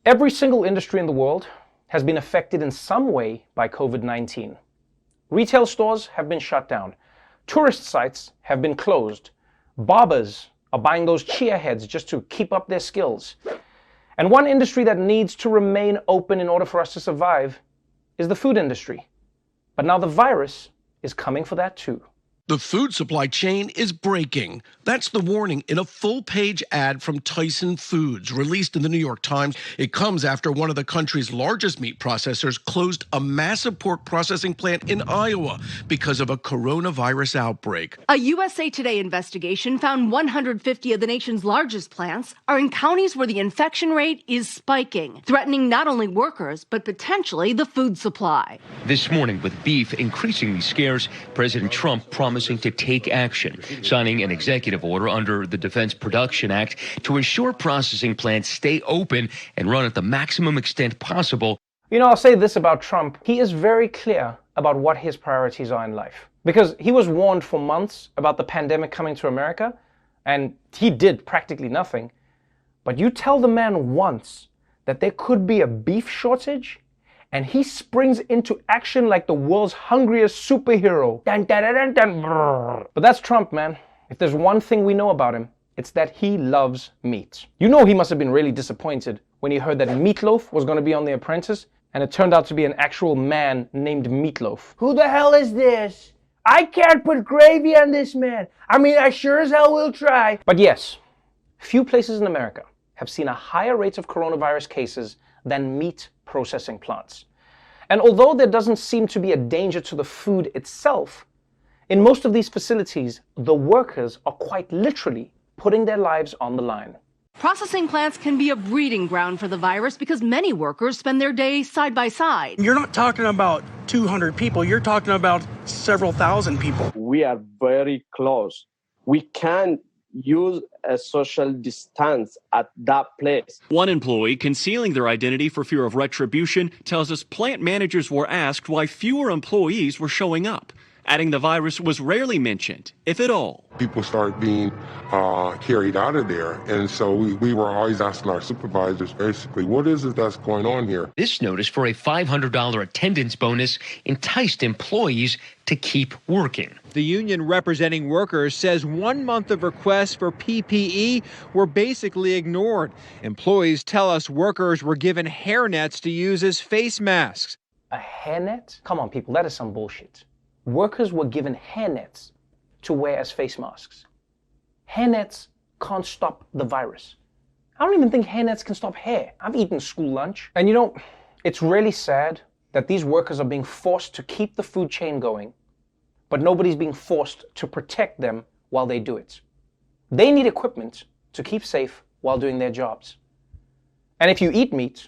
Every single industry in the world has been affected in some way by COVID-19. Retail stores have been shut down. Tourist sites have been closed. Barbers are buying those chia heads just to keep up their skills. And one industry that needs to remain open in order for us to survive is the food industry. But now the virus is coming for that too. The food supply chain is breaking. That's the warning in a full-page ad from Tyson Foods, released in the New York Times. It comes after one of the country's largest meat processors closed a massive pork processing plant in Iowa because of a coronavirus outbreak. A USA Today investigation found 150 of the nation's largest plants are in counties where the infection rate is spiking, threatening not only workers, but potentially the food supply. This morning, with beef increasingly scarce, President Trump promising to take action, signing an executive order under the Defense Production Act to ensure processing plants stay open and run at the maximum extent possible. You know, I'll say this about Trump. He is very clear about what his priorities are in life. Because he was warned for months about the pandemic coming to America, and he did practically nothing. But you tell the man once that there could be a beef shortage, and he springs into action like the world's hungriest superhero. Dun, dun, dun, dun, dun. But that's Trump, man. If there's one thing we know about him, it's that he loves meat. You know he must have been really disappointed when he heard that Meatloaf was going to be on The Apprentice, and it turned out to be an actual man named Meatloaf. Who the hell is this? I can't put gravy on this man. I mean, I sure as hell will try. But yes, few places in America have seen a higher rate of coronavirus cases than meat processing plants. And although there doesn't seem to be a danger to the food itself, in most of these facilities, the workers are quite literally putting their lives on the line. Processing plants can be a breeding ground for the virus because many workers spend their day side by side. You're not talking about 200 people, you're talking about several thousand people. We are very close. We can't use a social distance at that place. One employee, concealing their identity for fear of retribution, tells us plant managers were asked why fewer employees were showing up, adding the virus was rarely mentioned, if at all. People started being carried out of there, and so we were always asking our supervisors, basically, what is it that's going on here? This notice for a $500 attendance bonus enticed employees to keep working. The union representing workers says 1 month of requests for PPE were basically ignored. Employees tell us workers were given hairnets to use as face masks. A hairnet? Come on, people, that is some bullshit. Workers were given hairnets to wear as face masks. Hairnets can't stop the virus. I don't even think hairnets can stop hair. I've eaten school lunch. And you know, it's really sad that these workers are being forced to keep the food chain going, but nobody's being forced to protect them while they do it. They need equipment to keep safe while doing their jobs. And if you eat meat,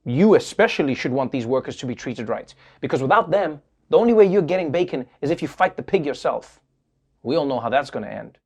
you especially should want these workers to be treated right, because without them, the only way you're getting bacon is if you fight the pig yourself. We all know how that's going to end.